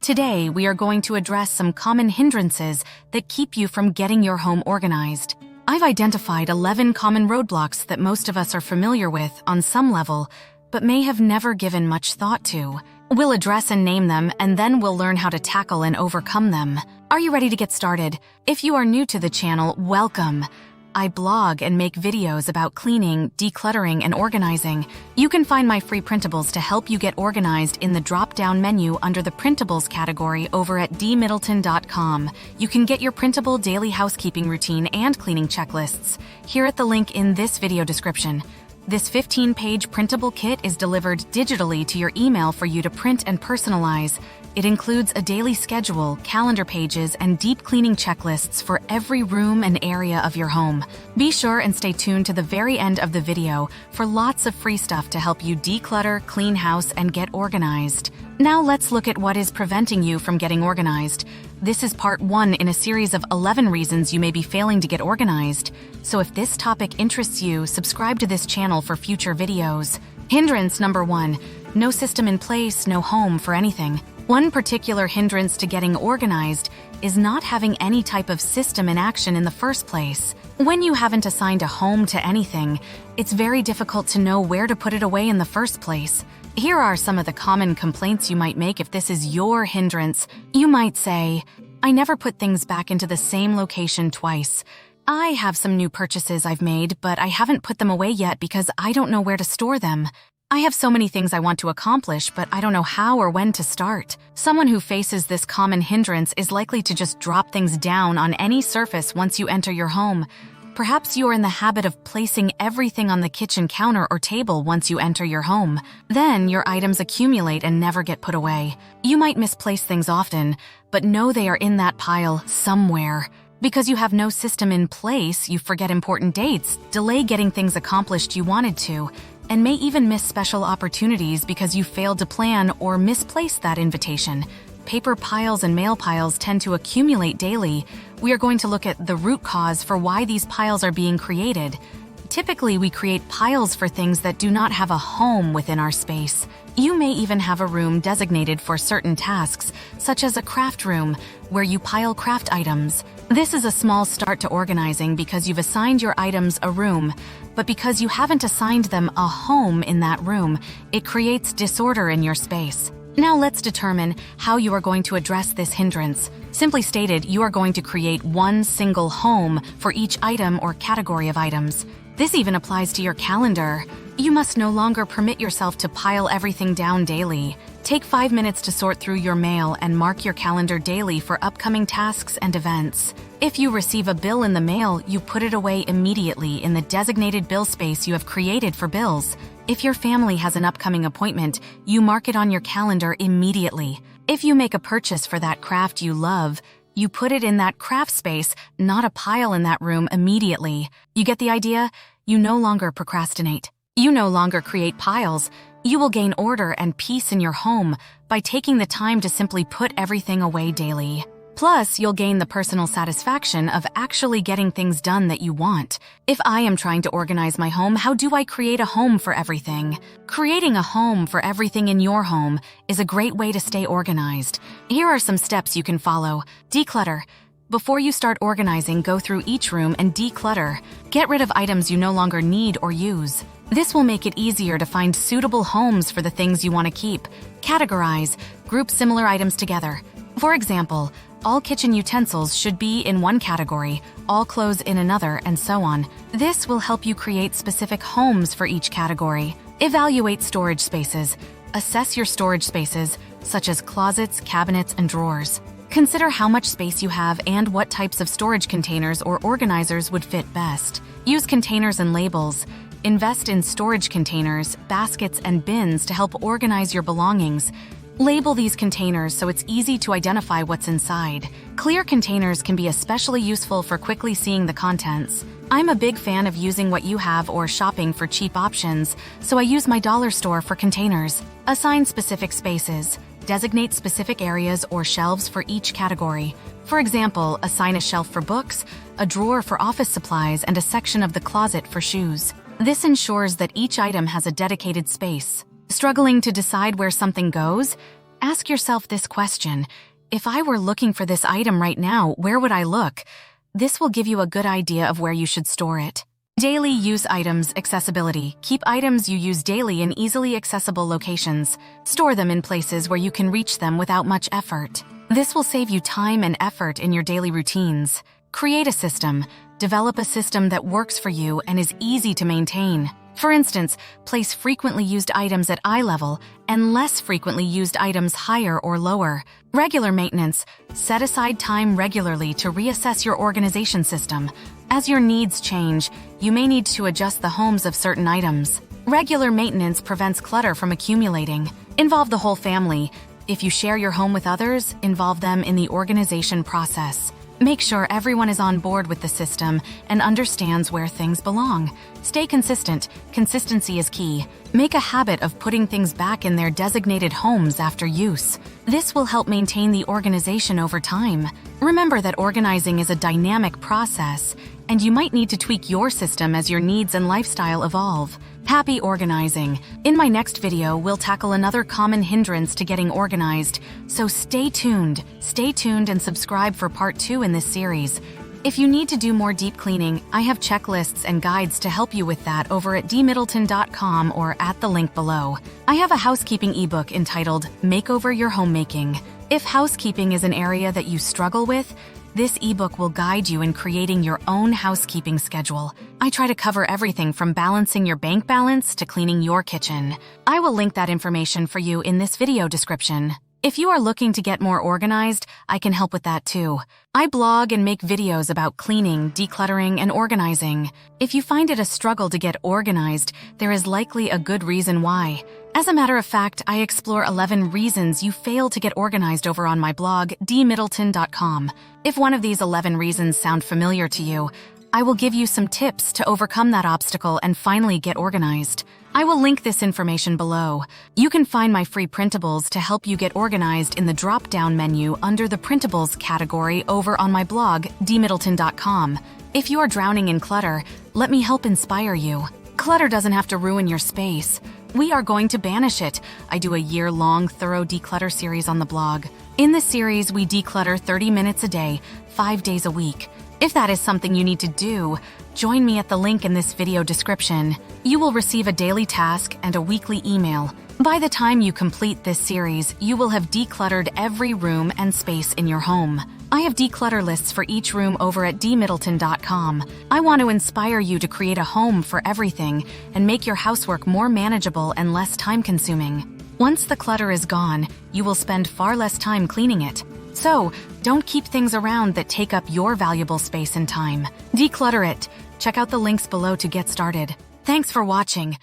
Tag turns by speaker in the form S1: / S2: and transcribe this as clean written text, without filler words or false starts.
S1: Today, we are going to address some common hindrances that keep you from getting your home organized. I've identified 11 common roadblocks that most of us are familiar with on some level, but may have never given much thought to. We'll address and name them, and then we'll learn how to tackle and overcome them. Are you ready to get started? If you are new to the channel, welcome. I blog and make videos about cleaning, decluttering, and organizing. You can find my free printables to help you get organized in the drop-down menu under the printables category over at dmiddleton.com. You can get your printable daily housekeeping routine and cleaning checklists here at the link in this video description. This 15-page printable kit is delivered digitally to your email for you to print and personalize. It includes a daily schedule, calendar pages, and deep cleaning checklists for every room and area of your home. Be sure and stay tuned to the very end of the video for lots of free stuff to help you declutter, clean house, and get organized. Now let's look at what is preventing you from getting organized. This is part 1 in a series of 11 reasons you may be failing to get organized. So if this topic interests you, subscribe to this channel for future videos. Hindrance number 1. No system in place, no home for anything. One particular hindrance to getting organized is not having any type of system in action in the first place. When you haven't assigned a home to anything, it's very difficult to know where to put it away in the first place. Here are some of the common complaints you might make if this is your hindrance. You might say, I never put things back into the same location twice. I have some new purchases I've made, but I haven't put them away yet because I don't know where to store them. I have so many things I want to accomplish, but I don't know how or when to start. Someone who faces this common hindrance is likely to just drop things down on any surface once you enter your home. Perhaps you are in the habit of placing everything on the kitchen counter or table once you enter your home. Then your items accumulate and never get put away. You might misplace things often, but know they are in that pile somewhere. Because you have no system in place, you forget important dates, delay getting things accomplished you wanted to, and may even miss special opportunities because you failed to plan or misplaced that invitation. Paper piles and mail piles tend to accumulate daily. We are going to look at the root cause for why these piles are being created. Typically, we create piles for things that do not have a home within our space. You may even have a room designated for certain tasks, such as a craft room, where you pile craft items. This is a small start to organizing because you've assigned your items a room, but because you haven't assigned them a home in that room, it creates disorder in your space. Now let's determine how you are going to address this hindrance. Simply stated, you are going to create one single home for each item or category of items. This even applies to your calendar. You must no longer permit yourself to pile everything down daily. Take 5 minutes to sort through your mail and mark your calendar daily for upcoming tasks and events. If you receive a bill in the mail, you put it away immediately in the designated bill space you have created for bills. If your family has an upcoming appointment, you mark it on your calendar immediately. If you make a purchase for that craft you love, you put it in that craft space, not a pile in that room immediately. You get the idea? You no longer procrastinate. You no longer create piles. You will gain order and peace in your home by taking the time to simply put everything away daily. Plus, you'll gain the personal satisfaction of actually getting things done that you want. If I am trying to organize my home, how do I create a home for everything? Creating a home for everything in your home is a great way to stay organized. Here are some steps you can follow. Declutter. Before you start organizing, go through each room and declutter. Get rid of items you no longer need or use. This will make it easier to find suitable homes for the things you want to keep. Categorize. Group similar items together. For example, all kitchen utensils should be in one category, all clothes in another, and so on. This will help you create specific homes for each category. Evaluate storage spaces. Assess your storage spaces, such as closets, cabinets, and drawers. Consider how much space you have and what types of storage containers or organizers would fit best. Use containers and labels. Invest in storage containers, baskets, and bins to help organize your belongings. Label these containers so it's easy to identify what's inside. Clear containers can be especially useful for quickly seeing the contents. I'm a big fan of using what you have or shopping for cheap options, so I use my dollar store for containers. Assign specific spaces. Designate specific areas or shelves for each category. For example, assign a shelf for books, a drawer for office supplies, and a section of the closet for shoes. This ensures that each item has a dedicated space. Struggling to decide where something goes? Ask yourself this question: if I were looking for this item right now, where would I look? This will give you a good idea of where you should store it. Daily use items accessibility. Keep items you use daily in easily accessible locations. Store them in places where you can reach them without much effort. This will save you time and effort in your daily routines. Create a system. Develop a system that works for you and is easy to maintain. For instance, place frequently used items at eye level and less frequently used items higher or lower. Regular maintenance. Set aside time regularly to reassess your organization system. As your needs change, you may need to adjust the homes of certain items. Regular maintenance prevents clutter from accumulating. Involve the whole family. If you share your home with others, involve them in the organization process. Make sure everyone is on board with the system and understands where things belong. Stay consistent. Consistency is key. Make a habit of putting things back in their designated homes after use. This will help maintain the organization over time. Remember that organizing is a dynamic process, and you might need to tweak your system as your needs and lifestyle evolve. Happy organizing. In my next video, we'll tackle another common hindrance to getting organized, so stay tuned. Stay tuned and subscribe for part 2 in this series. If you need to do more deep cleaning, I have checklists and guides to help you with that over at dmiddleton.com or at the link below. I have a housekeeping ebook entitled Makeover Your Homemaking. If housekeeping is an area that you struggle with, this ebook will guide you in creating your own housekeeping schedule. I try to cover everything from balancing your bank balance to cleaning your kitchen. I will link that information for you in this video description. If you are looking to get more organized, I can help with that too. I blog and make videos about cleaning, decluttering, and organizing. If you find it a struggle to get organized, there is likely a good reason why. As a matter of fact, I explore 11 reasons you fail to get organized over on my blog, dmiddleton.com. If one of these 11 reasons sound familiar to you, I will give you some tips to overcome that obstacle and finally get organized. I will link this information below. You can find my free printables to help you get organized in the drop-down menu under the Printables category over on my blog, dmiddleton.com. If you are drowning in clutter, let me help inspire you. Clutter doesn't have to ruin your space. We are going to banish it. I do a year-long thorough declutter series on the blog. In this series, we declutter 30 minutes a day, 5 days a week. If that is something you need to do, join me at the link in this video description. You will receive a daily task and a weekly email. By the time you complete this series, you will have decluttered every room and space in your home. I have declutter lists for each room over at dmiddleton.com. I want to inspire you to create a home for everything and make your housework more manageable and less time-consuming. Once the clutter is gone, you will spend far less time cleaning it. So, don't keep things around that take up your valuable space and time. Declutter it. Check out the links below to get started. Thanks for watching.